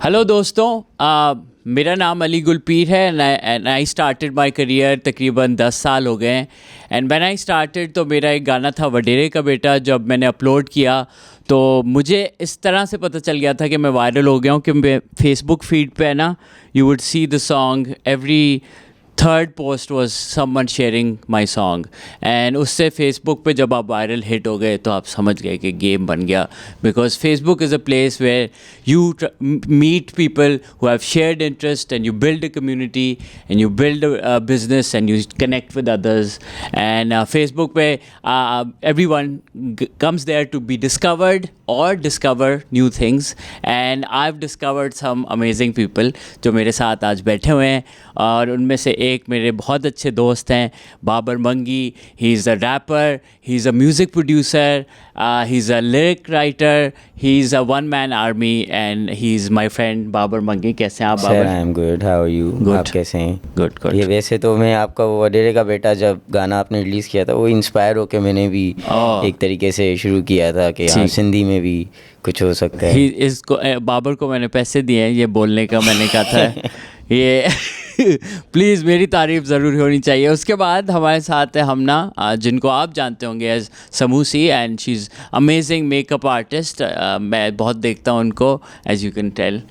Hello दोस्तों, मेरा नाम अली गुलपीर है and I started my career तकरीबन 10 साल हो गए हैं। एंड व्हेन आई स्टार्टेड तो मेरा एक गाना था वडेरे का बेटा, जब मैंने अपलोड किया तो मुझे इस तरह से पता चल गया था कि मैं वायरल हो गया हूँ कि मैं फेसबुक फीड पे है ना, you would see the song every third post was someone sharing my song. And उससे फेसबुक पे जब आप वायरल हिट हो गए तो आप समझ गए कि गेम बन गया, because Facebook is a place where you meet people who have shared interest and you build a community and you build a business and you connect with others. And Facebook पे every one comes there to be discovered or discover new things, and I've discovered some amazing people जो मेरे साथ आज बैठे हुए हैं। और उनमें से एक मेरे बहुत अच्छे दोस्त हैं, Babar Mangi. He is a rapper, he is a music producer, he is a lyric writer, he is a one man army and he is my friend Babar Mangi. कैसे हैं आप Babar? I am good, how are you? आप कैसे हैं? Good good. ये वैसे तो मैं आपका वो वडेरे का बेटा जब गाना आपने रिलीज़ किया था वो इंस्पायर होकर मैंने भी एक तरीके से शुरू किया था कि हाँ सिंधी में भी कुछ हो सकता है। इसको बाबर को मैंने पैसे दिए हैं ये बोलने का, मैंने कहा था ये प्लीज़ मेरी तारीफ़ ज़रूर होनी चाहिए। उसके बाद हमारे साथ है हमना, जिनको आप जानते होंगे as Samoosi, and she is amazing makeup artist. मैं बहुत देखता हूँ उनको, एज यू कैन टेल,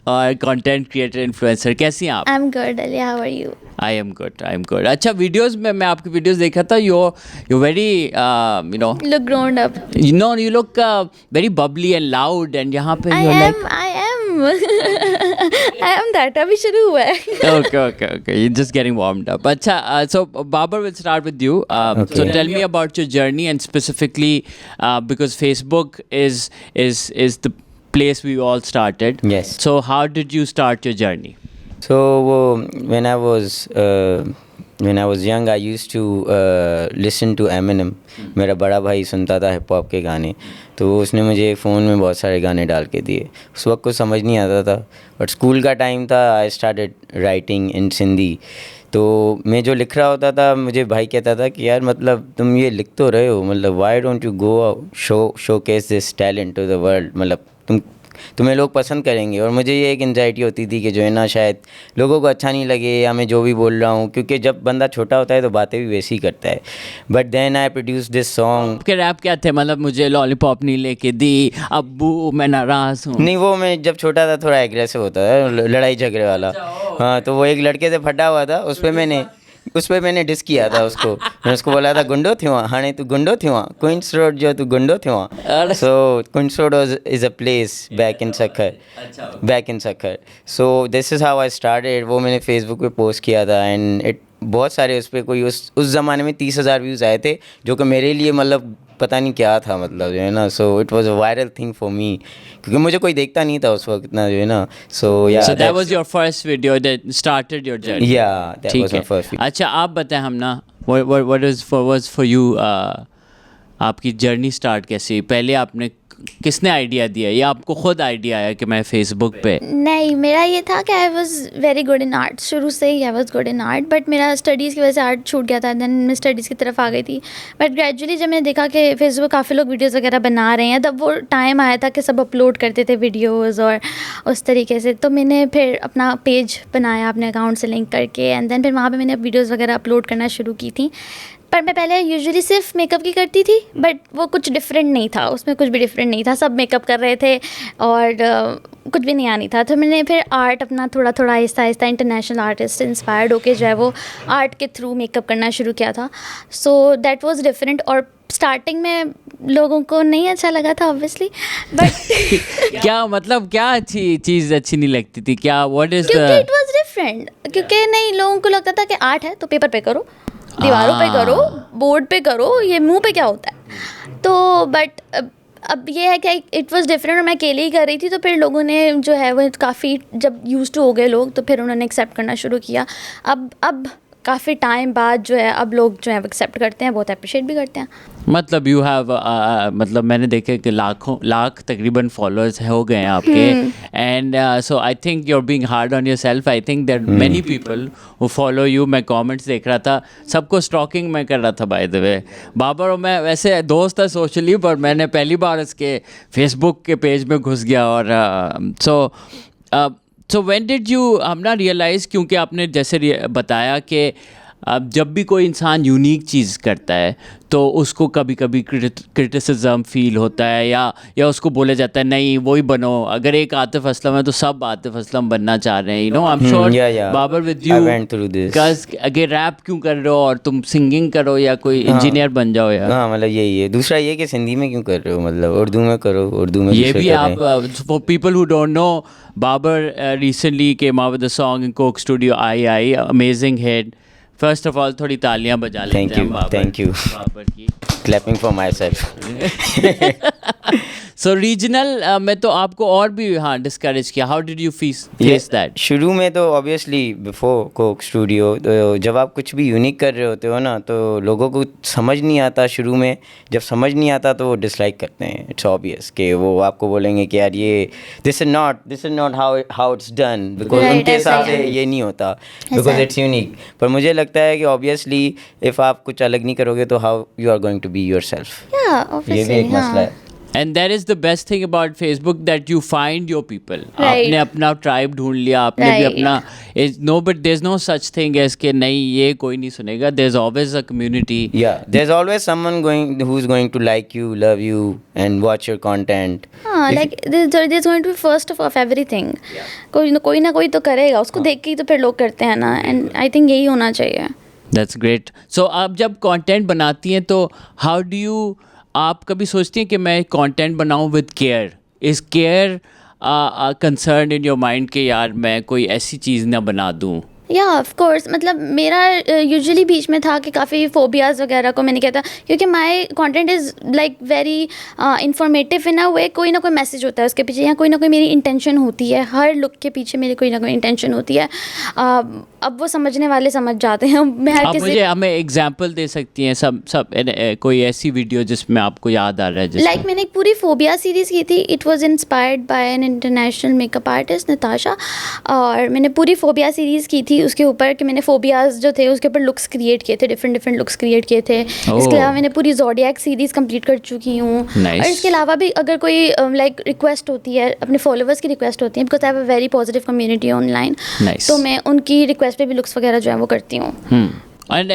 और कंटेंट क्रिएटर इन्फ्लुएंसर। कैसी हैं आप? I am good Ali, how are you? I am good. अच्छा, वीडियोज़ में मैं आपकी वीडियोज़ देखा था, you very you know look grown up. You look very bubbly and loud, and यहाँ पे आई एम दैट अभी शुरू हुआ है। Okay. You're just getting warmed up. Acha, so Babar, we'll start with you. So tell me about your journey, and specifically because Facebook is the place we all started. Yes. So how did you start your journey? So when I was young, I used to listen to Eminem. मेरा बड़ा भाई सुनता था hip hop के गाने, तो उसने मुझे फ़ोन में बहुत सारे गाने डाल के दिए। उस वक्त कुछ समझ नहीं आता था, बट स्कूल का टाइम था। I started writing in Sindhi. तो मैं जो लिख रहा होता था, मुझे भाई कहता था कि यार मतलब तुम ये लिख तो रहे हो, मतलब why don't you go showcase this talent to the world, मतलब तुम्हें लोग पसंद करेंगे। और मुझे ये एक एंजाइटी होती थी कि जो है ना शायद लोगों को अच्छा नहीं लगे या मैं जो भी बोल रहा हूँ, क्योंकि जब बंदा छोटा होता है तो बातें भी वैसी ही करता है। But then I produce this song. आपके रैप क्या थे? मतलब मुझे लॉलीपॉप नहीं लेके दी, अब्बू मैं नाराज़ हूँ। नहीं, वो मैं जब छोटा था थोड़ा एग्रेसिव होता था, लड़ाई झगड़े वाला। हाँ, तो वो एक लड़के से फटा हुआ था, उस पर मैंने डिस किया था उसको। मैंने उसको बोला था गुंडो थी वहाँ, हाँ नहीं तू गुंडो थी वहाँ, क्वींस रोड जो तू गुंडो थी वहाँ। So Queens Road is a place back in Sukkur. So this is how I started. वो मैंने फेसबुक पे पोस्ट किया था, एंड इट बहुत सारे उस पर कोई उस ज़माने में 30,000 व्यूज़ आए थे, जो कि मेरे लिए मतलब पता नहीं क्या था, मतलब जो है ना। So it was a viral thing for me, क्योंकि मुझे कोई देखता नहीं था उस वक्त इतना, जो है ना। So that was your first video that started your journey. Yeah that was my first video. अच्छा, आप बताएं हमना, व्हाट वाज फॉर यू, आपकी जर्नी स्टार्ट कैसी? पहले आपने किसने आइडिया दिया, या आपको खुद आइडिया आया कि मैं फेसबुक पे? नहीं, मेरा ये था कि I was very good in art. शुरू से ही I was good in art, but मेरा स्टडीज़ की वजह से आर्ट छूट गया था। देन मैं स्टडीज़ की तरफ आ गई थी, बट ग्रेजुअली जब मैंने देखा कि फेसबुक काफ़ी लोग वीडियोज़ वगैरह बना रहे हैं, तब वो टाइम आया था कि सब अपलोड करते थे वीडियोज़ और उस तरीके से। तो मैंने फिर अपना पेज बनाया अपने अकाउंट से लिंक करके, एंड देन फिर वहाँ पर मैंने वीडियोज़ वगैरह अपलोड करना शुरू की थी। पर मैं पहले यूजुअली सिर्फ मेकअप की करती थी, बट वो कुछ डिफरेंट नहीं था, उसमें कुछ भी डिफरेंट नहीं था। सब मेकअप कर रहे थे और कुछ भी नहीं आनी था। तो मैंने फिर आर्ट अपना थोड़ा थोड़ा आहिस्ता इंटरनेशनल आर्टिस्ट से इंस्पायर्ड होके जो है वो आर्ट के थ्रू मेकअप करना शुरू किया था। सो दैट वाज डिफरेंट। और स्टार्टिंग में लोगों को नहीं अच्छा लगा था ऑब्वियसली, बट क्या मतलब क्या चीज़ अच्छी नहीं लगती थी क्या? व्हाट इज क्योंकि इट वाज डिफरेंट। क्योंकि नहीं, लोगों को लगता था कि आर्ट है तो पेपर पे करो, दीवारों पे करो, बोर्ड पे करो, ये मुंह पे क्या होता है? तो बट अब ये है कि इट वाज डिफरेंट, और मैं अकेले ही कर रही थी। तो फिर लोगों ने जो है वो काफ़ी जब यूज्ड टू हो गए लोग, तो फिर उन्होंने एक्सेप्ट करना शुरू किया। अब काफ़ी टाइम बाद जो है अब लोग जो है एक्सेप्ट करते हैं, बहुत अप्रिशिएट भी करते हैं। मतलब यू हैव मतलब मैंने देखे कि लाख तकरीबन फॉलोअर्स हो गए हैं आपके, and so I think you are being hard on yourself. I think that many people who follow you, मैं कमेंट्स देख रहा था, सबको स्टॉकिंग मैं कर रहा था बाय द वे। बाबर और मैं वैसे दोस्त है सोशली, पर मैंने पहली बार इसके फेसबुक के पेज में घुस गया। और सो व्हेन डिड यू हम ना रियलाइज़, क्योंकि आपने जैसे बताया कि अब जब भी कोई इंसान यूनिक चीज़ करता है तो उसको कभी कभी क्रिटिसिज्म फील होता है, या उसको बोला जाता है नहीं वही बनो। अगर एक आतिफ असलम है तो सब आतिफ असलम बनना चाह रहे हैं, you know. I am sure Babar with you, because अगर रैप क्यों कर रहे हो और तुम सिंगिंग करो या कोई इंजीनियर बन जाओ यार। हाँ मतलब यही है। दूसरा ये कि सिंधी में क्यों कर रहे हो, मतलब उर्दू में करो, उर्दू में ये भी आप for people who don't know, Babar recently came out with a song in Coke Studio I amazing hit. First of all थोड़ी तालियां बजा लेते हैं बाबर, थैंक यू बाबर की। Clapping for my self. So regional में तो आपको और भी हाँ डिस्करेज किया, how did you face that? शुरू में तो ऑब्वियसली बिफोर कोक स्टूडियो, तो जब आप कुछ भी यूनिक कर रहे होते हो ना, तो लोगों को समझ नहीं आता शुरू में। जब समझ नहीं आता तो वो डिसलाइक करते हैं। इट्स ऑब्वियस कि वो आपको बोलेंगे कि यार ये this is not how it's done, because उनके हिसाब से ये नहीं होता, बिकॉज इट्स यूनिक। पर मुझे लगता है कि ऑब्वियसली इफ़ आप कुछ अलग नहीं करोगे तो how you are going to be yourself. ये भी एक मसला है। And that is the best thing about Facebook, that you find your people. Right. आपने अपना tribe ढूंढ लिया, आपने भी अपना but there's no such thing as कि नहीं ये कोई नहीं सुनेगा. There's always a community. Yeah, there's always someone who's going to like you, love you, and watch your content. हाँ, like there's going to be first of everything. कोई ना कोई तो करेगा, उसको देख के ही तो फिर लोग करते हैं ना, and I think यही होना चाहिए. That's great. So आप जब content बनाती हैं तो how do you, आप कभी सोचती हैं कि मैं कंटेंट बनाऊं with care? Is care concern in your mind कि यार मैं कोई ऐसी चीज़ ना बना दूं? या ऑफ कोर्स, मतलब मेरा यूजुअली बीच में था कि काफ़ी फोबियाज़ वगैरह को मैंने किया था, क्योंकि my content is like very informative in a way. कोई ना कोई मैसेज होता है उसके पीछे, या कोई ना कोई मेरी इंटेंशन होती है. हर लुक के पीछे मेरी कोई ना कोई इंटेंशन होती है. अब वो समझने वाले समझ जाते हैं. मैं हर किसी, मुझे हमें एग्जांपल दे सकती हैं सब कोई ऐसी वीडियो जिसमें आपको याद आ रहा है? लाइक मैंने एक पूरी फोबिया सीरीज़ की थी. It was inspired by an international makeup artist Natasha, और मैंने पूरी फोबिया सीरीज़ की थी उसके ऊपर कि मैंने फोबियाज जो थे उसके ऊपर लुक्स क्रिएट किए थे, डिफरेंट लुक्स क्रिएट किए थे. इसके अलावा मैंने पूरी ज़ोडिएक सीरीज़ कंप्लीट कर चुकी हूँ. और इसके अलावा भी अगर कोई लाइक रिक्वेस्ट होती है, अपने फॉलोअर्स की रिक्वेस्ट होती है, because I have a very positive community online, तो मैं उनकी रिक्वेस्ट पे भी लुक्स वगैरह जो है वो करती हूँ. And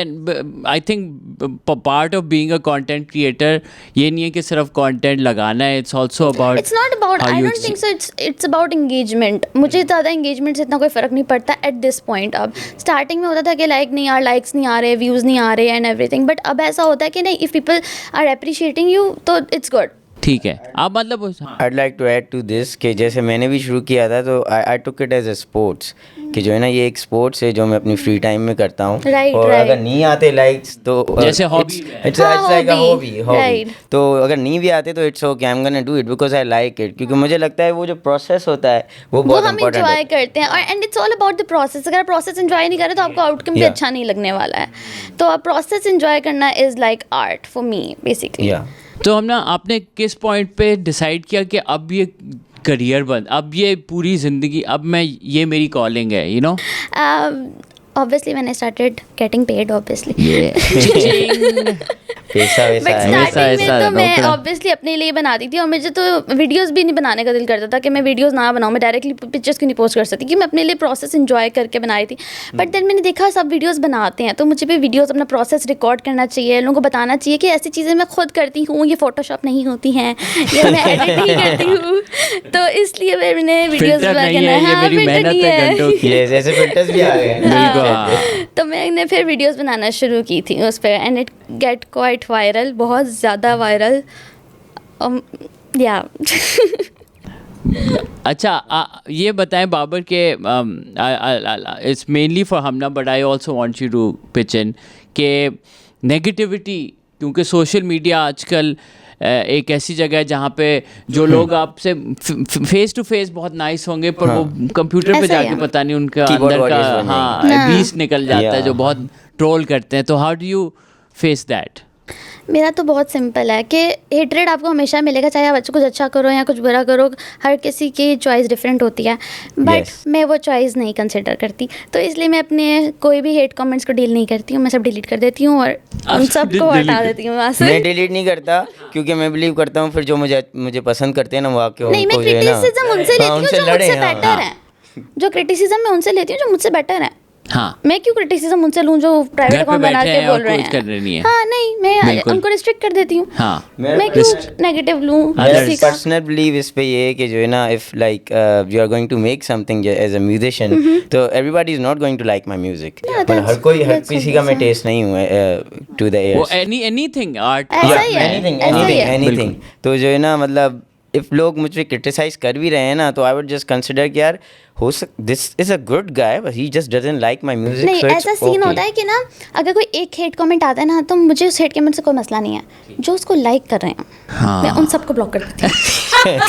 I think part of being a content creator ये नहीं है कि सिर्फ content लगाना है. It's also about, it's not about, I don't think so, it's about engagement. मुझे ज़्यादा engagement से इतना कोई फ़र्क नहीं पड़ता at this point. अब starting में होता था कि like नहीं यार likes नहीं आ रहे, views नहीं आ रहे and everything, but अब ऐसा होता है कि नहीं, if people are appreciating you तो it's good. ठीक है. आप मतलब I'd like to add to this कि जैसे मैंने भी शुरू किया था तो I took it as a sports, कि जो है ना ये एक स्पोर्ट्स है जो मैं अपनी फ्री टाइम में करता हूँ. और अगर नहीं आते लाइक्स तो जैसे hobby, it's like a hobby. तो अगर नहीं भी आते तो it's okay, I'm gonna do it because I like it, क्योंकि मुझे लगता है वो जो प्रोसेस होता है वो बहुत हम enjoy करते हैं. और and it's all about the process. अगर प्रोसेस enjoy नहीं करे तो आपको आउटकम भी अच्छा नहीं लगने वाला है. तो प्रोसेस enjoy करना is like art for me basically. तो हम ना आपने किस पॉइंट पे डिसाइड किया कि अब ये करियर बंद, अब ये पूरी ज़िंदगी, अब मैं ये मेरी कॉलिंग है, you no? Obviously when I started getting paid, obviously. पैसा स्टार्टिंग में तो मैं ऑब्वियसली अपने लिए बनाती थी, और मुझे तो वीडियोस भी नहीं बनाने का दिल करता था कि मैं वीडियोस ना बनाऊँ. मैं डायरेक्टली पिक्चर्स क्यों नहीं पोस्ट कर सकती, कि मैं अपने लिए प्रोसेस एंजॉय करके बना रही थी. बट देन मैंने देखा सब वीडियोस बनाते हैं, तो मुझे भी वीडियोस अपना प्रोसेस रिकॉर्ड करना चाहिए, लोगों को बताना चाहिए कि ऐसी चीज़ें मैं खुद करती हूँ, ये फोटोशॉप नहीं होती हैं, ये मैं एडिट नहीं करती हूँ. तो इसलिए मैंने वीडियोस तो मैंने फिर वीडियोस बनाना शुरू की थी उस पर, and it get quite viral, बहुत ज़्यादा वायरल. या अच्छा, ये बताएं बाबर के, it's mainly for Hamna, but I also want you to pitch in के नेगेटिविटी, क्योंकि सोशल मीडिया आजकल एक ऐसी जगह है जहाँ पे जो लोग आपसे फेस टू फेस बहुत नाइस होंगे, पर वो कंप्यूटर पे ऐसा ही जाके है। पता नहीं उनका Keyboard अंदर का warriors बन हाँ जाएंगे। बीस निकल जाता है, Yeah. जो बहुत ट्रोल करते हैं। तो how do you face that? मेरा तो बहुत सिंपल है कि हेटरेट आपको हमेशा मिलेगा, चाहे आप कुछ अच्छा करो या कुछ बुरा करो, हर किसी की चॉइस डिफरेंट होती है, बट Yes. मैं वो चॉइस नहीं कंसिडर करती, तो इसलिए मैं अपने कोई भी हेट कमेंट्स को डील नहीं करती हूँ, मैं सब डिलीट कर देती हूँ और उन सबको delete हटा कर- देती हूँ वहाँ मैं से। डिलीट नहीं करता क्योंकि मैं बिलीव करता हूँ फिर जो मुझे पसंद करते हैं ना वो आके नहीं, मैं उनको जो है ना क्रिटिसिज्म उनसे लेती हूँ उनसे जो लड़े, मुझसे हाँ। बेटर है, जो क्रिटिसिज्म मैं उनसे लेती हूँ जो मुझसे बेटर है। हाँ, मैं क्यों क्रिटिसिज्म उनसे लूँ जो घर प्राइवेट पे अकाउंट बना बैठे के हैं बोल और रहे कुछ करने नहीं हैं। है। हाँ नहीं, मैं बिल्कुल। उनको रिस्ट्रिक्ट कर देती हूँ। हाँ, मैं क्यों नेगेटिव लूँ मेरा किसी का। पर्सनल बिलीव इस पे ये है कि जो है ना if like you are going to make something as a musician, तो everybody is not going to like my music. Yeah, मतलब हर that's किसी का मैं obvious, टेस्ट नहीं हूँ टू द वो एयर्स। एनीथिंग आर्ट ऐसा ही है, एनीथिंग ऐसा ही एनीथिंग है। एनीथिंग तो जो है ना मतलब इफ लोग मुझ पे क्रिटिसाइज कर भी रहे हैं ना, तो आई वुड जस्ट कंसिडर कि यार this is a good guy but he just doesn't like my music. नहीं, ऐसा सीन होता है कि ना अगर कोई एक हेट कमेंट आता है ना, तो मुझे उस हेट कमेंट से कोई मसला नहीं है, जो उसको लाइक कर रहे हैं हाँ। मैं उन सबको ब्लॉक कर देती हूँ।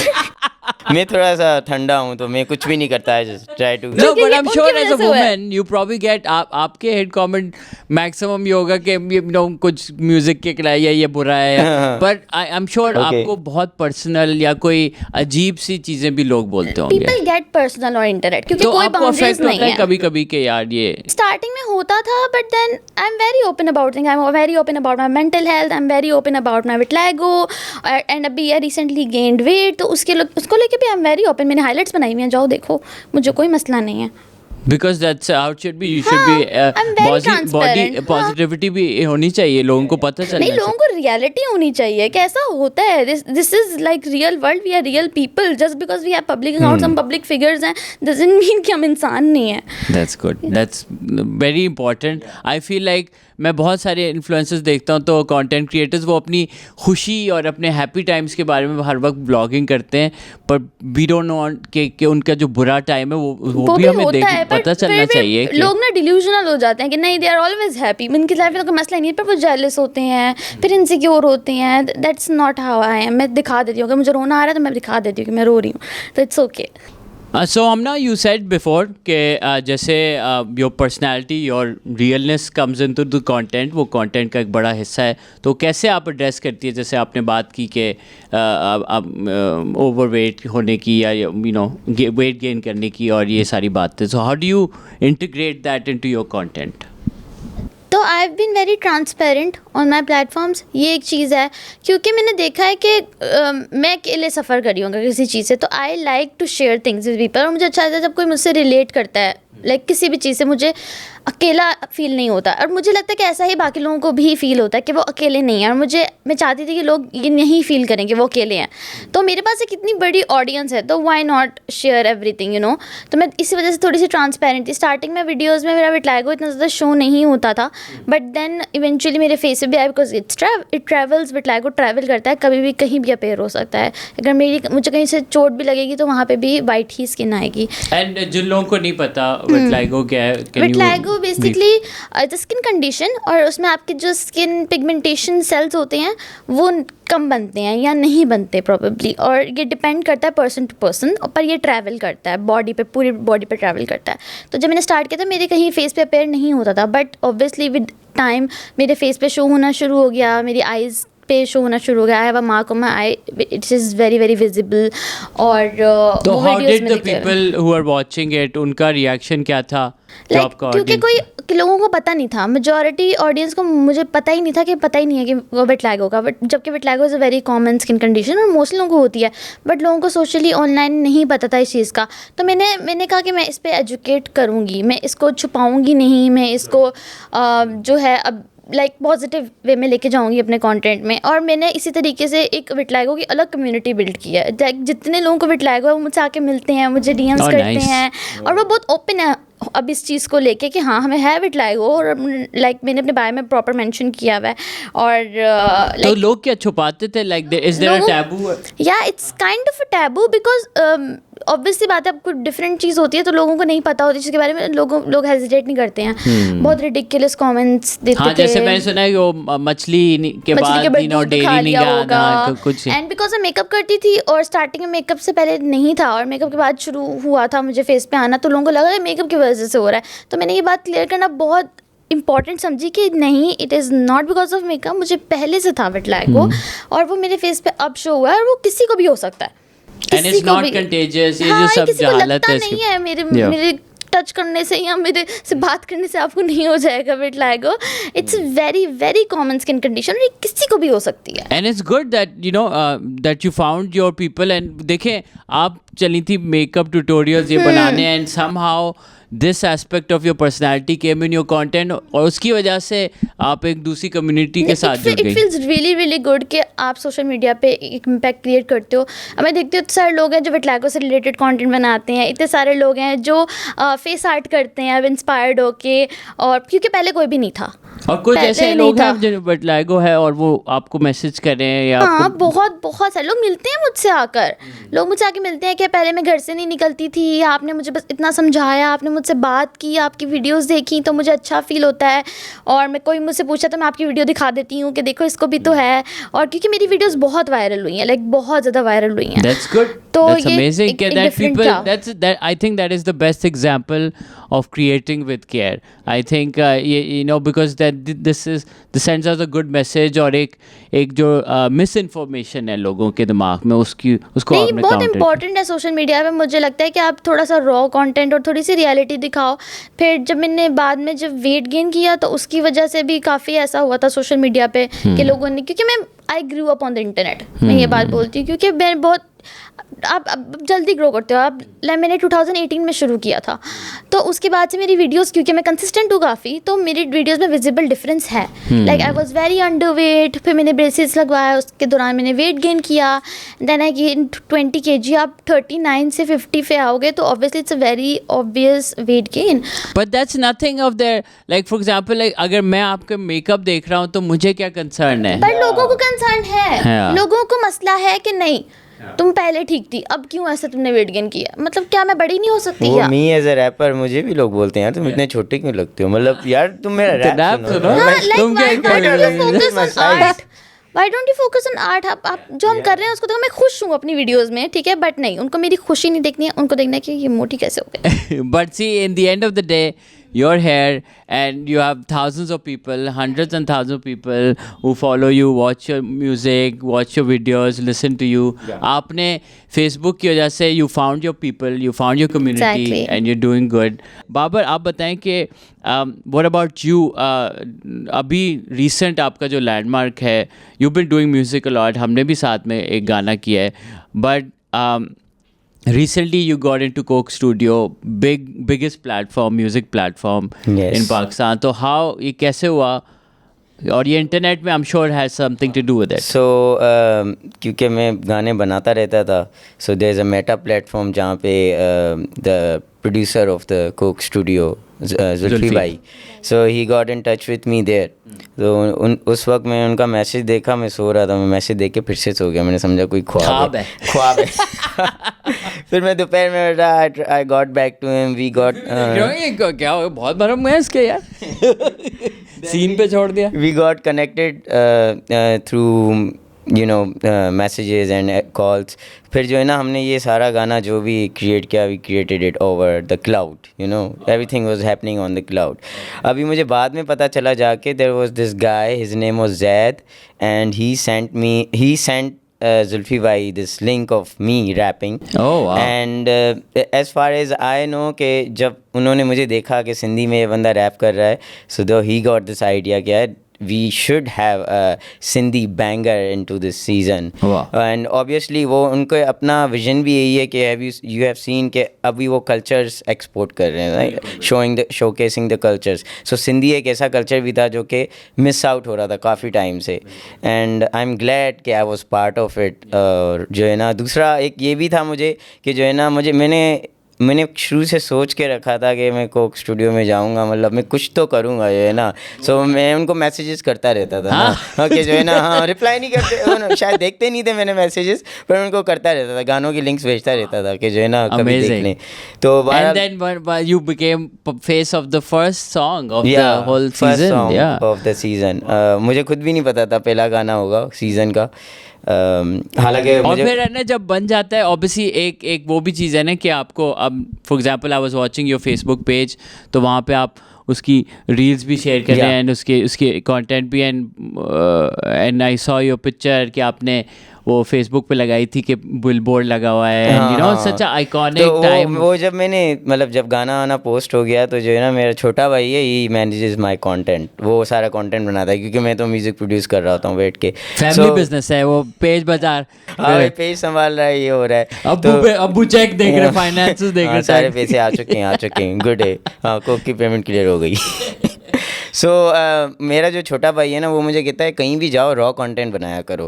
मैं थोड़ा सा ठंडा हूँ तो मैं कुछ भी नहीं करता है, जस्ट ट्राई टू No, क्योंकि but ये I'm उनकी sure वजह as a से हुआ है। woman, you probably get आपके हेड कमेंट मैक्सिमम ये होगा कि you know कुछ म्यूजिक के खिलाफ या ये बुरा है, but I'm sure Okay. आपको बहुत पर्सनल या कोई अजीब सी चीजें भी लोग बोलते होंगे, पीपल गेट पर्सनल और इंटरेक्ट, क्योंकि तो कोई आपको बाउंड्रीज अफेक्ट नहीं होता है है। कभी कभी के यार ये स्टार्टिंग में होता था, but then I am very open about thing, I am very open about my mental health, I am very open about my vitiligo, and अभी आई रिसेंटली गेन्ड वेट, तो उसको लेके भी आई एम वेरी ओपन। मैंने highlights बनाई हुई हैं, जाओ देखो, मुझे कोई मसला नहीं है। because that's how it should be. You should हाँ, be I'm very transparent, हाँ। पॉजिटिविटी भी होनी चाहिए, लोगों को पता चलना नहीं, लोगों को रियलिटी होनी चाहिए कि ऐसा होता है, this is like real world, we are real people, just because we have public accounts, हम पब्लिक फिगर्स हैं, डजंट मीन कि हम इंसान नहीं है। That's good. That's very important. I feel like मैं बहुत सारे इन्फ्लुएंसर्स देखता हूँ, तो कंटेंट क्रिएटर्स वो अपनी खुशी और अपने हैप्पी टाइम्स के बारे में हर वक्त ब्लॉगिंग करते हैं, पर वी डोंट नो कि उनका जो बुरा टाइम है वो भी हमें होता है, पता चलना चाहिए कि लोग ना डिल्यूजनल हो जाते हैं कि नहीं, दे आर ऑलवेज हैप्पी, उनकी लाइफ में कोई मसला नहीं है, पर वो जेलस होते हैं, फिर इनसिक्योर होते हैं। That's not how I am. मैं दिखा देती हूँ, अगर मुझे रोना आ रहा है तो मैं दिखा देती हूँ कि मैं रो रही हूँ, तो it's okay. So Hamna you said before कि जैसे your personality your realness comes in to the content, वो कॉन्टेंट का एक बड़ा हिस्सा है, तो कैसे आप एड्रेस करती है? जैसे आपने बात की कि ओवर वेट होने की या यू नो वेट गेन करने की और ये सारी बातें, so how do you integrate that into your content? तो I have been very transparent on my platforms, ये एक चीज़ है, क्योंकि मैंने देखा है कि मैं अकेले सफ़र करी हूँ किसी चीज़ से, तो I like to share things with people, और मुझे अच्छा लगता है जब कोई मुझसे रिलेट करता है, लाइक किसी भी चीज़ से मुझे अकेला फील नहीं होता, और मुझे लगता है कि ऐसा ही बाकी लोगों को भी फील होता है कि वो अकेले नहीं है, और मैं चाहती थी कि लोग ये नहीं फील करें कि वो अकेले हैं। तो मेरे पास एक इतनी बड़ी ऑडियंस है, तो why not share everything, you know. तो मैं इसी वजह से थोड़ी सी ट्रांसपेरेंट थी। स्टार्टिंग में वीडियोज़ में मेरा विटलैगो इतना ज़्यादा शो नहीं होता था, बट देन इवेंचुअली मेरे फेस पे भी आया, बिकॉज इट ट्रैवल्स, विटलैगो ट्रैवल करता है, कभी भी कहीं भी अपेयर हो सकता है। अगर मुझे कहीं से चोट भी लगेगी तो वहाँ पर भी वाइट ही स्किन आएगी। एंड जिन लोगों को नहीं पता विटलाइगो क्या है, विटलैगो बेसिकली द स्किन कंडीशन, और उसमें आपके जो स्किन पिगमेंटेशन सेल्स होते हैं वो कम बनते हैं या नहीं बनते प्रोबेबली, और ये डिपेंड करता है पर्सन टू पर्सन, पर ये ट्रैवल करता है बॉडी पे, पूरी बॉडी पे ट्रैवल करता है। तो जब मैंने स्टार्ट किया था मेरे कहीं फेस पे अपेयर नहीं होता था, बट ऑब्वियसली विद टाइम मेरे फेस पे शो होना शुरू हो गया, मेरी आइज़ पे शो होना शुरू हो गया। I have a mark on my eye, it is very very visible. और तो वो हाउ वीडियोस डिड में द दिखते हैं। People who are watching it, उनका रिएक्शन क्या था? क्योंकि कोई लोगों को पता नहीं था, मेजॉरिटी ऑडियंस को मुझे पता ही नहीं था, कि पता ही नहीं है कि वो विटलैगो का, बट जबकि vitiligo is a very common skin condition और मोस्ट लोगों को होती है, बट लोगों को सोशली ऑनलाइन नहीं पता था इस चीज़ का। तो मैंने कहा कि मैं इस पर एजुकेट करूँगी, मैं इसको छुपाऊँगी नहीं, मैं इसको जो है अब लाइक पॉजिटिव वे में लेके जाऊंगी अपने कंटेंट में। और मैंने इसी तरीके से एक विटलैगो की अलग कम्युनिटी बिल्ड की है, लाइक जितने लोगों को विटलैगो है वो मुझसे आके मिलते हैं, मुझे डीएम्स Oh, करते nice. हैं, और वो बहुत ओपन है अब इस चीज़ को लेके कि हाँ हमें है विटलैगो, और लाइक मैंने अपने बारे में प्रॉपर मेंशन किया हुआ है। और तो लाइक लोग क्या छुपाते थे? Like is there a taboo? या it's kind of a taboo, because obviously बात है, अब कुछ डिफरेंट चीज़ होती है तो लोगों को नहीं पता होती चीज़ के बारे में, लोग हेजिटेट नहीं करते हैं, बहुत रिडिकुलस कमेंट्स देते थे। हाँ, जैसे मैंने सुना है कि वो मछली के बाद डेयरी नहीं आना कुछ। एंड बिकॉज मैं मेकअप करती थी और स्टार्टिंग में मेकअप से पहले नहीं था और मेकअप के बाद शुरू हुआ था मुझे फेस पे आना, तो लोगों को लगा कि मेकअप की वजह से हो रहा है। तो मैंने ये बात क्लियर करना बहुत इंपॉर्टेंट समझी कि नहीं, it is not because of makeup, मुझे पहले से था विटलाइगो और वो मेरे फेस पे अब शो हुआ है और वो किसी को भी हो सकता है। And it's not contagious, ये जो सब किसी को जालत लगता है नहीं है मेरे टच करने से या मेरे से बात करने से आपको नहीं हो जाएगा vitiligo. It's very very common skin condition और ये किसी को भी हो सकती है। And it's good that you know that you found your people. And देखें, आप चली थी मेकअप ट्यूटोरियल्स ये बनाने, and somehow this aspect of your personality came in your content, और उसकी वजह से आप एक दूसरी कम्युनिटी के साथ जुड़ गई। It feels really really good कि आप सोशल मीडिया पे एक इम्पैक्ट क्रिएट करते हो। अब मैं देखती हूँ इतने सारे लोग हैं जो विटलाइगो से रिलेटेड कंटेंट बनाते हैं, इतने सारे लोग हैं जो फेस आर्ट करते हैं अब इंस्पायर्ड होके, और क्योंकि पहले कोई भी नहीं था। और कुछ ऐसे लोग हैं जो विटलाइगो है और वो आपको मैसेज कर रहे हैं या हाँ, बहुत सारे लोग मिलते हैं मुझसे आकर, लोग मुझसे आके मिलते हैं कि पहले मैं घर से नहीं निकलती थी, आपने मुझे बस इतना समझाया, आपने मुझसे बात की, आपकी वीडियोस देखी तो मुझे अच्छा फील होता है, और मैं कोई मुझसे पूछा तो मैं आपकी वीडियो दिखा देती हूँ कि देखो इसको भी तो है। और क्योंकि मेरी वीडियोस बहुत वायरल हुई हैं, लाइक बहुत ज़्यादा वायरल हुई हैं। That's good. तो That's ये amazing. एक That different people, था। I think that is the best example of creating with care. I think you know, because this sends out a good message, और एक जो misinformation है लोगों के दिमाग में उसको नहीं, आपने बहुत counter इंपॉर्टेंट है सोशल मीडिया पे। मुझे लगता है कि आप थोड़ा सा रॉ कंटेंट और थोड़ी सी रियलिटी दिखाओ। फिर जब मैंने बाद में जब वेट गेन किया तो उसकी वजह से भी काफ़ी ऐसा हुआ था सोशल मीडिया पे कि लोगों ने, क्योंकि मैं I grew up on the internet, मैं ये बात बोलती हूँ, क्योंकि मैं बहुत आप जल्दी ग्रो करते हो आप। मैंने 2018 में शुरू किया था, तो उसके बाद से मेरी वीडियोस, क्योंकि मैं कंसिस्टेंट हूँ काफ़ी, तो मेरी वीडियोस में विजिबल डिफरेंस है। Like I was very under weight, फिर मैंने ब्रेसेस लगवाया, उसके दौरान मैंने वेट गेन किया, देन आई गेन 20 kg। आप 39 से 50 पे आओगे तो obviously it's a very obvious weight gain. But that's nothing of their, like for example, like अगर मैं आपका मेकअप देख रहा हूँ तो मुझे क्या कंसर्न है? पर लोगों को कंसर्न है, हाँ। लोगों को मसला है कि नहीं तुम पहले ठीक थी, अब क्यों ऐसे तुमने वेट गेन किया? मतलब क्या मैं बड़ी नहीं हो सकती? वो क्या मी एज अ रैपर मुझे भी लोग बोलते हैं यार तुम इतने छोटे क्यों लगते हो, मतलब यार तुम मेरा रैप सुनो। हाँ, like तुम क्या why कर don't रहे you हो? focus on This is my art? Why don't you focus on art? आप जो हम कर रहे हैं उसको देखो। मैं खुश हूँ अपनी वीडियोस में, ठीक है, बट नहीं, उनको मेरी खुशी नहीं देखनी है, उनको देखना है कि ये मोटी कैसे हो गई। But see, in the end of the day, you're here and you have thousands of people, hundreds and thousands of people who follow you, watch your music, watch your videos, listen to you. आपने Facebook की वजह से you found your people, you found your community, Exactly. and you're doing good. Babar, आप बताएं कि what about you? अभी recent आपका जो landmark है, you've been doing music a lot, हमने भी साथ में एक गाना किया है, but recently you got into Coke Studio, biggest platform, music platform Yes. in Pakistan. तो how ये कैसे हुआ? और ये इंटरनेट में I'm sure has something to do with it. सो क्योंकि मैं गाने बनाता रहता था, so there is a Meta platform जहाँ पे the producer of the Coke studio Zulfi भाई, so he got in touch with me there. तो उस वक्त मैं उनका मैसेज देखा, मैं सो रहा था, मैं मैसेज देख के फिर से सो गया, मैंने समझा कोई ख्वाब है। फिर मैं दोपहर में बैठा, I got back to him, we got क्या हो, बहुत बड़ा मैस के यार सीन पे छोड़ दिया। we got connected through you know messages and calls. फिर जो है ना हमने ये सारा गाना जो भी क्रिएट किया, we created it over the cloud, you know, everything was happening on the cloud. अभी मुझे बाद में पता चला जाके there was this guy, his name was Zaid, and he sent Zulfi bhai this link of me rapping. Oh wow. And as far as I know कि जब उन्होंने मुझे देखा कि सिंधी में ये बंदा रैप कर रहा है, so he got this idea कि यार we should have a Sindhi banger into this season. Wow. And obviously वो उनको अपना विजन भी यही है कि you have seen कि अभी वो कल्चर्स एक्सपोर्ट कर रहे हैं, right? showcasing the cultures. So Sindhi एक ऐसा कल्चर भी था जो कि मिस आउट हो रहा था काफ़ी टाइम से, and I'm glad कि I was part of it. और जो है ना दूसरा एक ये भी था मुझे कि जो है ना मैंने मैंने शुरू से सोच के रखा था कि मैं कोक स्टूडियो में जाऊंगा, मतलब मैं कुछ तो करूंगा जो है ना। सो मैं उनको मैसेजेस करता रहता था ना कि जो है ना, हाँ रिप्लाई नहीं करते, वो शायद देखते नहीं थे मैंने मैसेजेस, पर उनको करता रहता था, गानों की लिंक्स भेजता रहता था कि जो है ना कभी देख लें। तो And then you became face of the first song of the whole first season. Song Yeah. Of the season. मुझे खुद भी नहीं पता था पहला गाना होगा सीजन का। हालांकि और मुझे फिर है ना जब बन जाता है ऑब्वियसली एक वो भी चीज़ है ना कि आपको अब for example I was watching your Facebook page, तो वहाँ पे आप उसकी रील्स भी शेयर कर रहे हैं एंड उसके कंटेंट भी and I saw your picture कि आपने वो फेसबुक पे लगाई थी कि बिलबोर्ड लगा हुआ है, you know such a iconic time. वो जब मैंने मतलब जब गाना आना पोस्ट हो गया तो जो है ना मेरा छोटा भाई है, ही मैनेजेस माय कंटेंट, वो सारा कंटेंट बनाता है क्योंकि मैं तो म्यूजिक प्रोड्यूस कर रहा होता हूँ बैठ के। फैमिली बिजनेस है वो, पेज बाजार। हाँ पेज संभाल रहा है, ये हो रहा है। अब्बू चेक देख रहे, फाइनेंसेस देख रहे, सारे पैसे आ चुके हैं, गुड है। हाँ कोक की पेमेंट क्लियर हो गई। सो मेरा जो छोटा भाई है ना वो मुझे कहता है कहीं भी जाओ रॉ कंटेंट बनाया करो,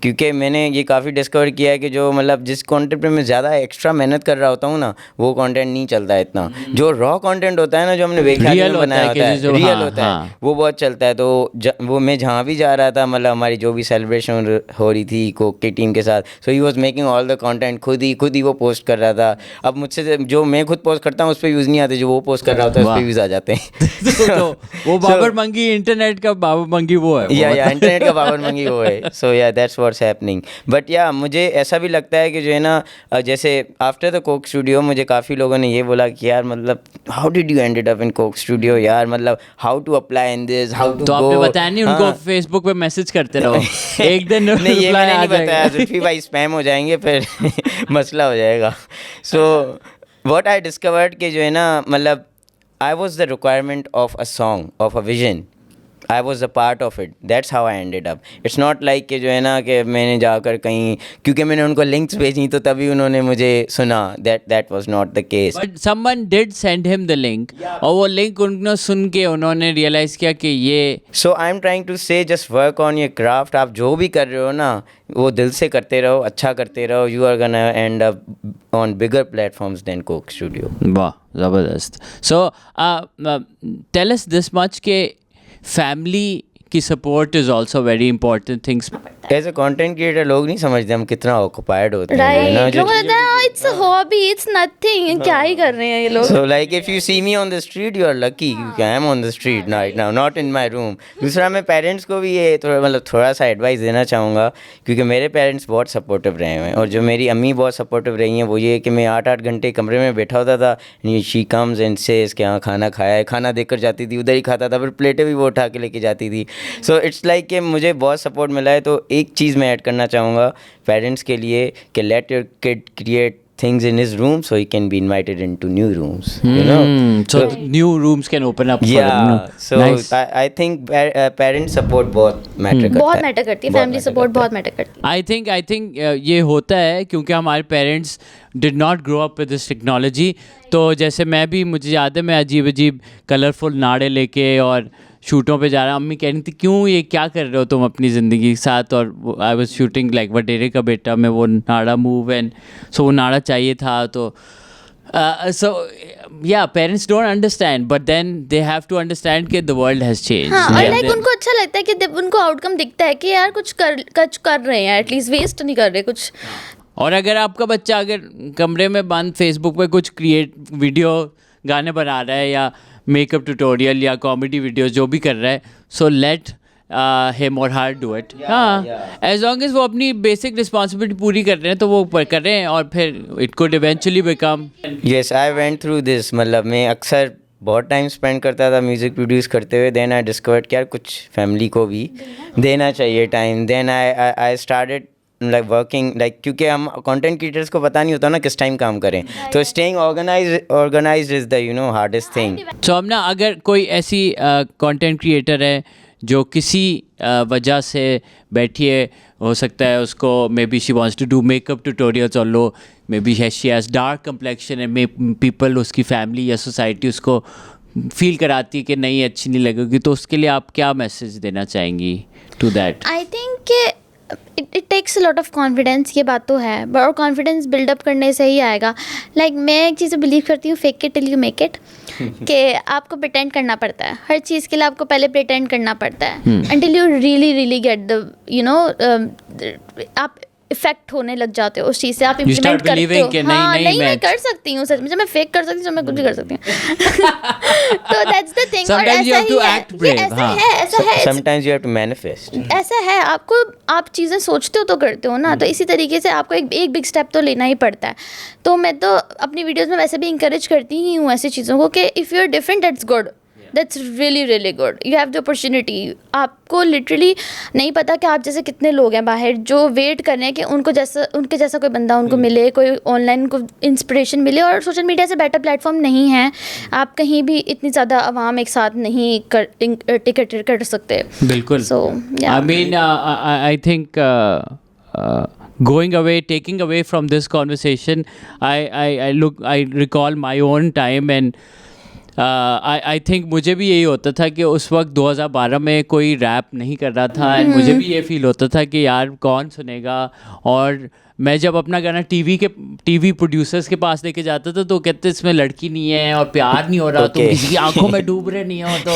क्योंकि मैंने ये काफ़ी डिस्कवर किया है कि जो मतलब जिस कंटेंट पे मैं ज़्यादा एक्स्ट्रा मेहनत कर रहा होता हूँ ना वो कंटेंट नहीं चलता है इतना। जो रॉ कंटेंट होता है ना, जो हमने बेख्याली में बनाया होता है, रियल होता है, वो बहुत चलता है। तो वो मैं जहाँ भी जा रहा था, मतलब हमारी जो भी सेलिब्रेशन हो रही थी कोक की टीम के साथ, so he was making all the content, खुद ही वो पोस्ट कर रहा था। अब मुझसे जो मैं खुद पोस्ट करता हूँ उस पर व्यूज़ नहीं आते, जो वो पोस्ट कर रहा होता है उस पर व्यूज़ आ जाते हैं। तो वो बाबर मंगी, इंटरनेट का बाबर मंगी वो है, या इंटरनेट का बाबर मंगी वो है। सो या दैट्स व्हाट्स हैपनिंग। बट या मुझे ऐसा भी लगता है कि जो है ना, जैसे आफ्टर द कोक स्टूडियो मुझे काफ़ी लोगों ने ये बोला कि यार मतलब how did you ended up in Coke Studio, यार मतलब how to apply in this, how to तो आपने बताया नहीं उनको फेसबुक पे मैसेज करते रहो एक दिन नहीं ये मैंने नहीं बताया, जुल्फी भाई स्पैम हो जाएंगे फिर मसला हो जाएगा। सो व्हाट आई डिस्कवर्ड कि जो है ना, मतलब I was the requirement of a song, of a vision. I was a part of it. That's how I ended up. It's not like कि जो है ना कि मैंने जाकर कहीं, क्योंकि मैंने उनको लिंक्स भेजी तो तभी उन्होंने मुझे सुना। That was not the case. But someone did send him the link. और वो लिंक उन्होंने सुन के उन्होंने रियलाइज़ किया कि ये। So I'm trying to say just work on your craft. आप जो भी कर रहे हो ना वो दिल से करते रहो, अच्छा करते रहो. You are gonna end up on bigger platforms than Coke Studio. वाह ज़बरदस्त. So tell us this much कि फैमिली की support is also very important things. As a content creator लोग नहीं समझते हम कितना ऑक्युपाइड होते हैं, राइट। लोग कहते हैं it's a hobby, it's nothing, क्या ही कर रहे हैं ये लोग। So like if you see me on the street you are lucky, क्योंकि I am on the street right now, not in my room. दूसरा मैं पेरेंट्स को भी ये थोड़ा सा एडवाइस देना चाहूँगा, क्योंकि मेरे पेरेंट्स बहुत सपोर्टिव रहे हैं, और जो मेरी अम्मी बहुत सपोर्टिव रही हैं वो ये कि मैं 8-8 घंटे कमरे में बैठा होता था, शी कम्स एंड सेज कि हाँ खाना खाया है, खाना देकर जाती थी, उधर ही खाता था, फिर प्लेटें भी वो उठा के लेके जाती थी। सो इट्स लाइक कि मुझे बहुत सपोर्ट मिला है। तो एक चीज़ मैं ऐड करना चाहूँगा पेरेंट्स के लिए कि let your kid create things in his room so he can be invited into new rooms, you know. So new rooms can open up for yeah them, so nice. I think parent support बहुत matter करता है, बहुत matter करती है, family support बहुत matter करती है। I think ये होता है क्योंकि हमारे parents did not grow up with this technology. तो जैसे मुझे याद है मैं अजीब कलरफुल नाड़े लेके और शूटों पे जा रहा, अम्मी कह रही थी क्यों ये क्या कर रहे हो तुम अपनी ज़िंदगी के साथ, और आई वाज शूटिंग लाइक वडेरे का बेटा में वो नाड़ा मूव एंड सो वो नाड़ा चाहिए था। तो so yeah parents don't understand but then they have to understand कि the world has changed। हाँ, और लाइक उनको अच्छा लगता है कि उनको आउटकम दिखता है कि यार कुछ कर रहे हैं, एटलीस्ट वेस्ट नहीं कर रहे कुछ। और अगर आपका बच्चा अगर कमरे में बंद फेसबुक पे कुछ वीडियो गाने बना रहा है या मेकअप ट्यूटोरियल या कॉमेडी वीडियो जो भी कर रहा है, सो लेट हिम और हर डू इट। हाँ, एज लॉन्ग एज वो अपनी बेसिक रिस्पॉन्सिबिलिटी पूरी कर रहे हैं तो वो कर रहे हैं, और फिर it could eventually become. Yes I went through this, मतलब मैं अक्सर बहुत टाइम स्पेंड करता था म्यूज़िक प्रोड्यूस करते हुए, देन आई डिस्कवर्ड कि यार कुछ फैमिली को भी देना चाहिए time. Then I started like working like, क्योंकि हम कंटेंट क्रिएटर्स को पता नहीं होता ना किस टाइम काम करें, तो staying organised is the hardest thing. So अब ना अगर कोई ऐसी कंटेंट क्रिएटर है जो किसी वजह से बैठी है, हो सकता है उसको may be she wants to do makeup tutorials और लो may be she has dark complexion and may people उसकी फैमिली या सोसाइटी उसको फील कराती है कि नहीं अच्छी नहीं लगेगी, तो उसके लिए आप क्या मैसेज देना चाहेंगी टू दैट? आई थिंक कि it takes a lot of confidence, ये बात तो है, और कॉन्फिडेंस बिल्डअप करने से ही आएगा। लाइक मैं एक चीज़ बिलीव करती हूँ, fake it till you make it, कि आपको प्रिटेंड करना पड़ता है हर चीज़ के लिए, आपको पहले प्रिटेंड करना पड़ता है until you really get the आप इफेक्ट होने लग जाते हो उस चीज़ से, आप इम्प्लीमेंट करते हो। हाँ नहीं मैं कर सकती हूँ, सच में जब मैं फेक कर सकती हूँ मैं कुछ भी कर सकती हूँ। तो दैट्स द थिंग। और ऐसा ही है, ऐसा है sometimes you have to manifest। ऐसा है, आपको आप चीज़ें सोचते हो तो करते हो ना, तो इसी तरीके से आपको एक बिग स्टेप तो लेना ही पड़ता है। तो मैं तो अपनी वीडियोज़ में वैसे भी इंकरेज करती ही हूँ ऐसी चीज़ों को कि if you are different that's good, that's really good, you have the opportunity. आपको लिटरली नहीं पता कि आप जैसे कितने लोग हैं बाहर जो वेट कर रहे हैं कि उनके जैसा कोई बंदा उनको मिले, कोई ऑनलाइन उनको इंस्पिरेशन मिले। और सोशल मीडिया से बेटर प्लेटफॉर्म नहीं है, आप कहीं भी इतनी ज़्यादा आवाम एक साथ नहीं टिकट कर सकते। बिल्कुल। सो I mean, I think taking away from this conversation, I recall my own time, and I think मुझे भी यही होता था कि उस वक्त 2012 में कोई रैप नहीं कर रहा था, एंड मुझे भी ये फील होता था कि यार कौन सुनेगा। और मैं जब अपना गाना टीवी प्रोड्यूसर्स के पास लेके जाता था तो कहते इसमें लड़की नहीं है और प्यार नहीं हो रहा, तो किसी की आंखों में डूब रहे नहीं हो तो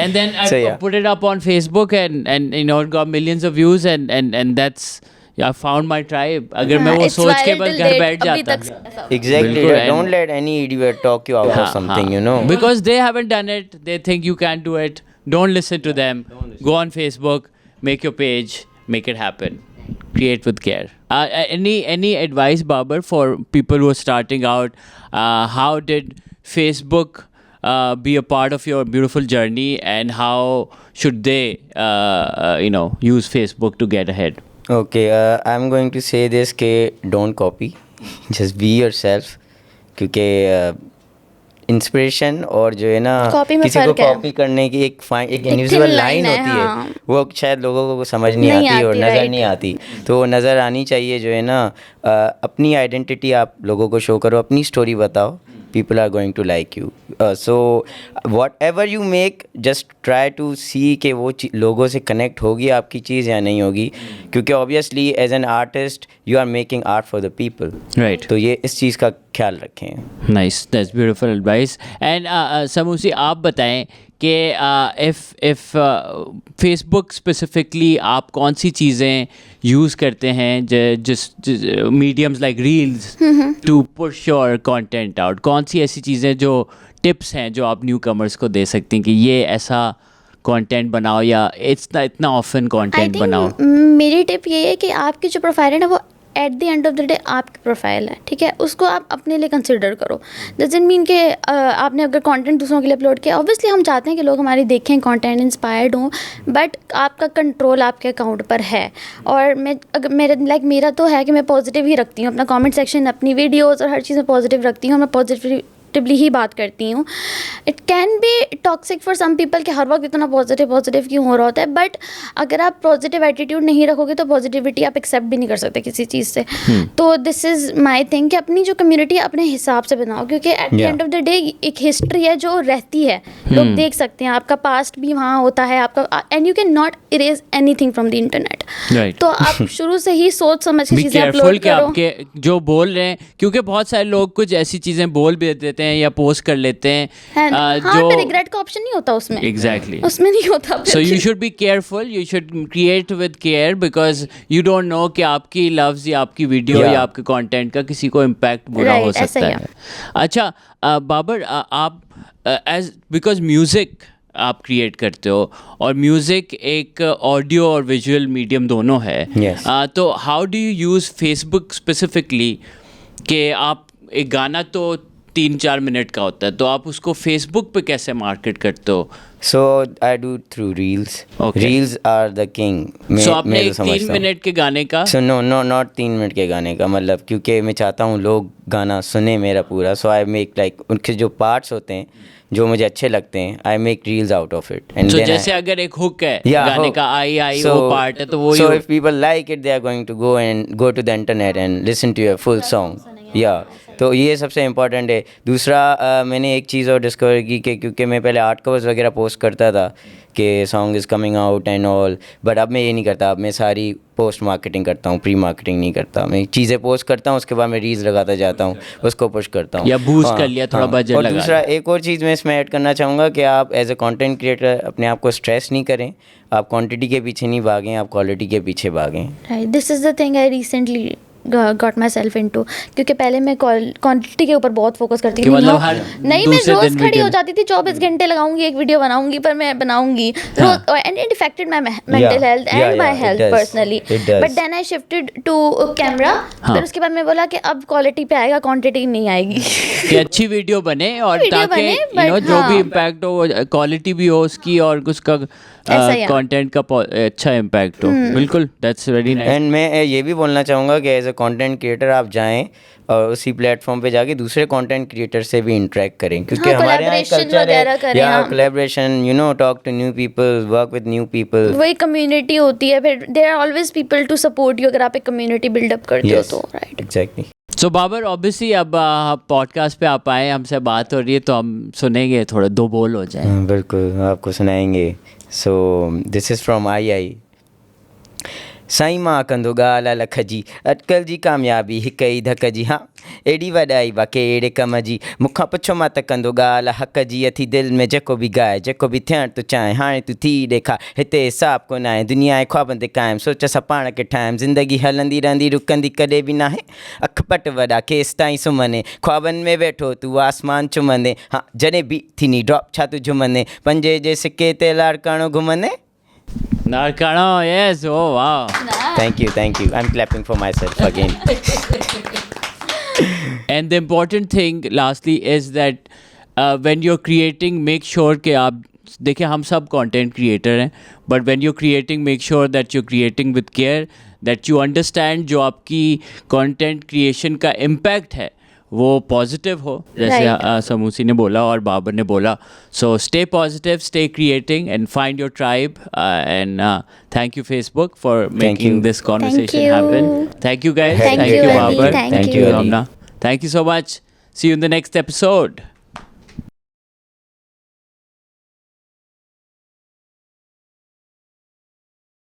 and then I put it up on Facebook and it got millions of views and that's I found my tribe. अगर मैं वो सोच के बस घर बैठ जाता। Exactly. Don't let any idiot talk you out of something, Because they haven't done it. They think you can't do it. Don't listen to them. Go on Facebook, make your page, make it happen. Create with care. Any advice, Babar, for people who are starting out? How did Facebook be a part of your beautiful journey, and how should they use Facebook to get ahead? Okay, I'm going to say this कि don't copy, just be yourself, क्योंकि inspiration और जो है ना किसी को copy करने की एक इनविजिबल लाइन होती है, वो शायद लोगों को समझ नहीं आती और नज़र नहीं आती, तो नज़र आनी चाहिए। जो है ना अपनी आइडेंटिटी आप लोगों को शो करो, अपनी स्टोरी बताओ, people are going to like you. So whatever you make, just try to see कि वो लोगों से connect होगी आपकी चीज़ या नहीं होगी, क्योंकि obviously as an artist you are making art for the people. Right. तो ये इस चीज़ का ख्याल रखें। Nice, that's beautiful advice. And समूसी आप बताएं कि if Facebook specifically आप कौन सी चीज़ें यूज़ करते हैं just mediums like reels to push your content out? कौन सी ऐसी चीज़ें जो टिप्स हैं जो आप न्यू कमर्स को दे सकती हैं कि ये ऐसा कंटेंट बनाओ या इतना ऑफन कंटेंट बनाओ? मेरी टिप ये है कि आपकी जो प्रोफाइल है ना वो at the end of the day आपकी प्रोफाइल है, ठीक है, उसको आप अपने लिए कंसिडर करो। डजंट मीन कि आपने अगर कंटेंट दूसरों के लिए अपलोड किया, ऑब्वियसली हम चाहते हैं कि लोग हमारी देखें, कंटेंट इंस्पायर्ड हों, बट आपका कंट्रोल आपके अकाउंट पर है। और मेरा तो है कि मैं पॉजिटिव ही रखती हूँ अपना कमेंट सेक्शन, अपनी वीडियोज़ और हर चीज़ में पॉजिटिव रखती हूँ, मैं पॉजिटिवली ही बात करती हूँ। It can be toxic for some people कि हर वक्त इतना पॉजिटिव क्यों हो रहा होता है, बट अगर आप पॉजिटिव एटीट्यूड नहीं रखोगे तो पॉजिटिविटी आप एक्सेप्ट भी नहीं कर सकते किसी चीज़ से। तो दिस इज़ माई थिंग कि अपनी जो कम्युनिटी अपने हिसाब से बनाओ, क्योंकि at the end of the day एक हिस्ट्री है जो रहती है, लोग देख सकते हैं, आपका पास्ट भी वहाँ होता है आपका, and you can not erase anything from the internet. तो आप शुरू से ही सोच समझ के चीज़ें अपलोड करो। आपके जो बोल रहे हैं, क्योंकि बहुत सारे लोग कुछ ऐसी चीज़ें बोल भी देते हैं या पोस्ट कर लेते हैं जो रिग्रेट का ऑप्शन नहीं होता उसमें। एग्जैक्टली, उसमें नहीं होता। So you should be careful, you should create with care, because you don't know कि आपकी लफ्ज़ या आपकी वीडियो या आपके कंटेंट का किसी को इम्पैक्ट बुरा हो सकता है। अच्छा बाबर, आप बिकॉज म्यूज़िक आप क्रिएट करते हो और म्यूज़िक एक ऑडियो और विजुअल मीडियम दोनों है, तो how do you use Facebook specifically कि आप एक गाना तो 3-4 मिनट का होता है, तो आप उसको फेसबुक पे कैसे मार्केट करते हो? So I do through reels. Okay. Reels are the king. So आपने 3 मिनट के गाने का? So no, not 3 मिनट के गाने का, मतलब क्योंकि मैं चाहता हूँ लोग गाना सुने मेरा पूरा, so I make like उनके जो पार्ट्स होते हैं जो मुझे अच्छे लगते हैं, I make reels out of it. And so जैसे अगर एक हुक है गाने का, आई वो पार्ट है, तो वो so if people like it, they are going to go to the internet and listen to your full song. Yeah. तो ये सबसे इम्पोर्टेंट है। दूसरा मैंने एक चीज़ और डिस्कवर की कि क्योंकि मैं पहले आर्ट कवर्स वगैरह पोस्ट करता था कि song is coming out and all, but अब मैं ये नहीं करता। अब मैं सारी पोस्ट मार्केटिंग करता हूँ, प्री मार्केटिंग नहीं करता। मैं चीज़ें पोस्ट करता हूँ, उसके बाद मैं रील्स लगाता जाता हूँ, उसको पुश करता हूँ या बूस्ट हाँ, कर लिया, थोड़ा बजट और लगा दूसरा लिया। एक और चीज़ मैं इसमें ऐड करना चाहूँगा कि आप एज ए कंटेंट क्रिएटर अपने आप को स्ट्रेस नहीं करें। आप क्वांटिटी के पीछे नहीं भागें, आप क्वालिटी के पीछे भागें। Right, this is the thing I recently got myself into, क्योंकि पहले मैं क्वान्टिटी के ऊपर बहुत फोकस करती कि थी। मतलब हर नहीं, मैं दूसरे रोज़ दिन खड़ी वीडियो हो जाती थी, 24 घंटे लगाऊंगी, एक वीडियो बनाऊंगी, पर मैं बनाऊंगी रोज, and it affected my mental health and my health personally. But then I shifted to camera. फिर उसके बाद मैं बोला कि अब क्वालिटी पे आएगा, क्वांटिटी नहीं आएगी। कि अच्छी वीडियो बने और वीडियो ताकि बने, यू नो but जो भी हाँ। इम्पैक्ट हो, क्वालिटी भी हो उसकी और उसका ऐसा ही है। कंटेंट का अच्छा इम्पैक्ट हो। बिल्कुल, दैट्स वेरी नाइस। एंड मैं ये भी बोलना चाहूँगा कि एज ए कंटेंट क्रिएटर आप जाएं और उसी प्लेटफॉर्म पे जाके दूसरे कंटेंट क्रिएटर से भी इंटरेक्ट करें, क्योंकि हाँ, हमारे यहाँ collaboration कल्चर वगैरह है करें, या हाँ। Collaboration, you know, talk to new people, work with new people. वही कम्युनिटी होती है, फिर there are always people to support you, अगर आप एक कम्युनिटी बिल्डअप करते हो तो। Right, exactly. So Babar, obviously अब पॉडकास्ट पे आप आए, हमसे बात हो रही है तो हम सुनेंगे, थोड़ा दो बोल हो जाए। बिल्कुल आपको सुनाएंगे। So this is from I. साईं मां कंदो ॻाल्हि लख जी, अॼुकल्ह जी कामयाबी हिक ई धक जी। हाँ, एॾी वॾाई बा कहिड़े कम जी, मूंखां पुछो मां त कंदो ॻाल्हि हक़ जी। अथी दिलि में जेको बि ॻाए, जेको बि थियणु तूं चाहे, हाणे तूं थी ॾेखार। हिते हिसाब कोन आहे, दुनिया जे ख्वाबनि ते क़ाइमु, सोच सां पाण खे ठाहियमि। ज़िंदगी हलंदी रहंदी, रुकंदी कॾहिं बि नाहे। अख पट वॾा केसि ताईं सुम्हंदे, ख्वाबनि में वेठो तूं आसमान चुमंदे। हाँ, जॾहिं बि थींदी ड्रॉप छा तूं झुमंदे, पंजे जे सिके ते लाड़काणो घुमंदे। नारकाना, yes, oh wow. Thank you. I'm clapping for myself again. And the important thing lastly is that when you're creating, make sure कि आप देखिए, हम सब content creator हैं, but when you're creating, make sure that you're creating with care, that you understand जो आपकी content creation का impact है वो पॉजिटिव हो, जैसे समूसी ने बोला और बाबर ने बोला। So stay positive, stay creating and find your tribe, and thank you Facebook for making this conversation happen. Thank you guys, Thank thank you, you Ali. Babar, Thank thank you. You Ramna, thank you so much. See you in the next episode.